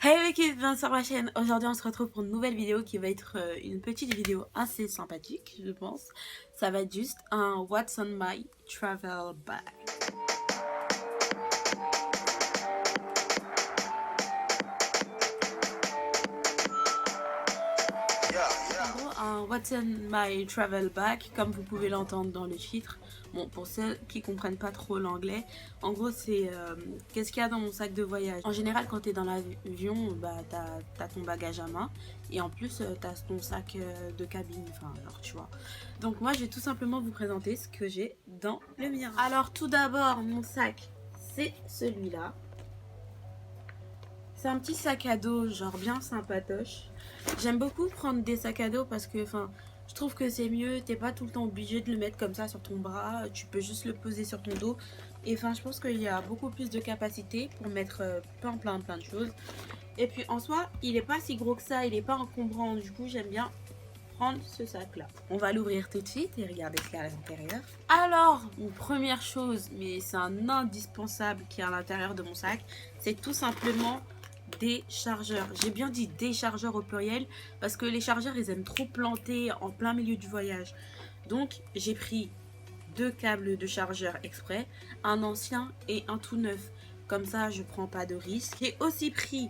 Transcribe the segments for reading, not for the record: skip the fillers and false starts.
Hey l'équipe, bienvenue sur ma chaîne. Aujourd'hui on se retrouve pour une nouvelle vidéo qui va être une petite vidéo assez sympathique, je pense. Ça va être juste un What's on my travel bag. En gros, un What's in my travel bag, comme vous pouvez l'entendre dans le titre. Bon, pour ceux qui comprennent pas trop l'anglais, en gros c'est qu'est-ce qu'il y a dans mon sac de voyage. En général, quand tu es dans l'avion, bah t'as ton bagage à main et en plus t'as ton sac de cabine, enfin alors tu vois. Donc moi je vais tout simplement vous présenter ce que j'ai dans le mien. Alors tout d'abord, mon sac c'est celui-là. C'est un petit sac à dos genre bien sympatoche. J'aime beaucoup prendre des sacs à dos parce que je trouve que c'est mieux. T'es pas tout le temps obligé de le mettre comme ça sur ton bras. Tu peux juste le poser sur ton dos. Et je pense qu'il y a beaucoup plus de capacité pour mettre plein de choses. Et puis en soi, il est pas si gros que ça. Il est pas encombrant. Du coup, j'aime bien prendre ce sac là. On va l'ouvrir tout de suite et regarder ce qu'il y a à l'intérieur. Alors, une première chose, mais c'est un indispensable qui est à l'intérieur de mon sac, c'est tout simplement des chargeurs. J'ai bien dit des chargeurs au pluriel parce que les chargeurs ils aiment trop planter en plein milieu du voyage. Donc j'ai pris deux câbles de chargeur exprès, un ancien et un tout neuf. Comme ça je prends pas de risque. J'ai aussi pris,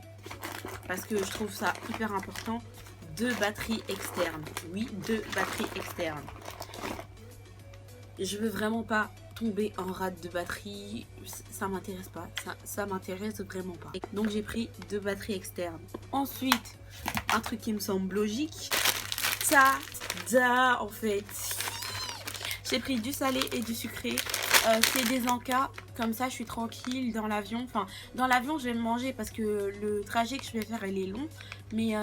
parce que je trouve ça hyper important, deux batteries externes. Oui, deux batteries externes. Je veux vraiment pas tomber en rate de batterie, ça m'intéresse pas, ça m'intéresse vraiment pas. Donc j'ai pris deux batteries externes. Ensuite, un truc qui me semble logique, en fait, j'ai pris du salé et du sucré. C'est des encas, comme ça je suis tranquille dans l'avion. Enfin, dans l'avion je vais le manger parce que le trajet que je vais faire il est long, mais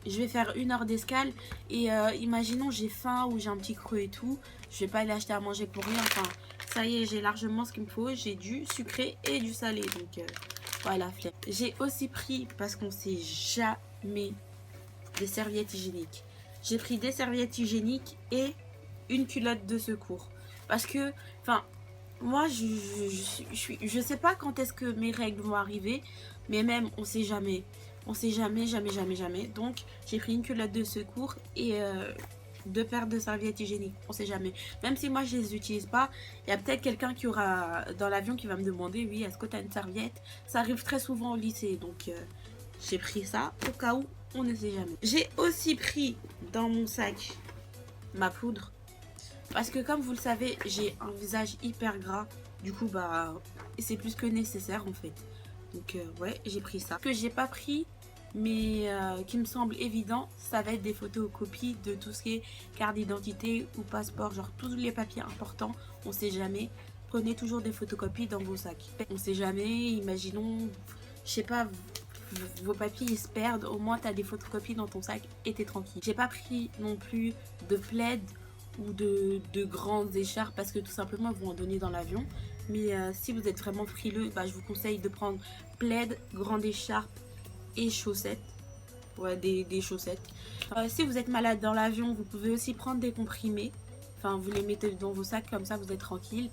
je vais faire 1 heure d'escale et imaginons j'ai faim ou j'ai un petit creux et tout, je vais pas aller acheter à manger pour rien. Enfin, ça y est, j'ai largement ce qu'il me faut. J'ai du sucré et du salé, donc voilà. J'ai aussi pris, parce qu'on sait jamais, des serviettes hygiéniques. J'ai pris des serviettes hygiéniques et une culotte de secours. Parce que, moi je sais pas quand est-ce que mes règles vont arriver, mais même on sait jamais. On sait jamais. Donc j'ai pris une culotte de secours et deux paires de serviettes hygiéniques. On sait jamais. Même si moi je les utilise pas, il y a peut-être quelqu'un qui aura dans l'avion qui va me demander, oui, est-ce que tu as une serviette? Ça arrive très souvent au lycée. Donc j'ai pris ça au cas où, on ne sait jamais. J'ai aussi pris dans mon sac ma poudre. Parce que comme vous le savez, j'ai un visage hyper gras. Du coup, c'est plus que nécessaire en fait. Donc ouais, j'ai pris ça. Ce que j'ai pas pris, mais qui me semble évident, ça va être des photocopies de tout ce qui est carte d'identité ou passeport. Genre tous les papiers importants, on sait jamais. Prenez toujours des photocopies dans vos sacs. On sait jamais, imaginons, je sais pas, vos papiers ils se perdent. Au moins t'as des photocopies dans ton sac et t'es tranquille. J'ai pas pris non plus de plaid ou de grandes écharpes parce que tout simplement ils vont en donner dans l'avion. Mais si vous êtes vraiment frileux, je vous conseille de prendre plaid, grande écharpe et chaussettes. Ouais, des chaussettes. Si vous êtes malade dans l'avion, vous pouvez aussi prendre des comprimés. Vous les mettez dans vos sacs, comme ça vous êtes tranquille.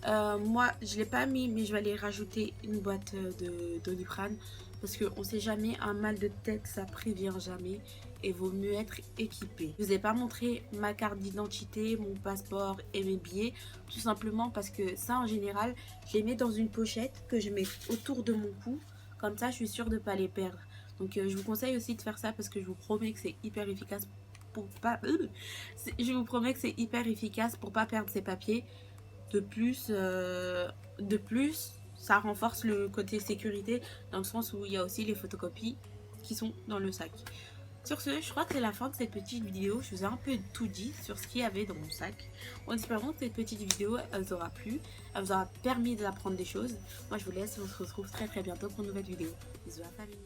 Moi, je ne l'ai pas mis, mais je vais aller rajouter une boîte de Doliprane. Parce qu'on ne sait jamais, un mal de tête, ça prévient jamais. Et vaut mieux être équipé. Je vous ai pas montré ma carte d'identité, mon passeport et mes billets. Tout simplement parce que ça, en général, je les mets dans une pochette que je mets autour de mon cou. Comme ça, je suis sûre de ne pas les perdre. Donc, je vous conseille aussi de faire ça parce que je vous promets que c'est hyper efficace pour pas... Je vous promets que c'est hyper efficace pour pas perdre ses papiers. De plus, ça renforce le côté sécurité dans le sens où il y a aussi les photocopies qui sont dans le sac. Sur ce, je crois que c'est la fin de cette petite vidéo. Je vous ai un peu tout dit sur ce qu'il y avait dans mon sac. En espérant que cette petite vidéo, elle vous aura plu. Elle vous aura permis d'apprendre des choses. Moi, je vous laisse. On se retrouve très bientôt pour une nouvelle vidéo. Bisous à la famille.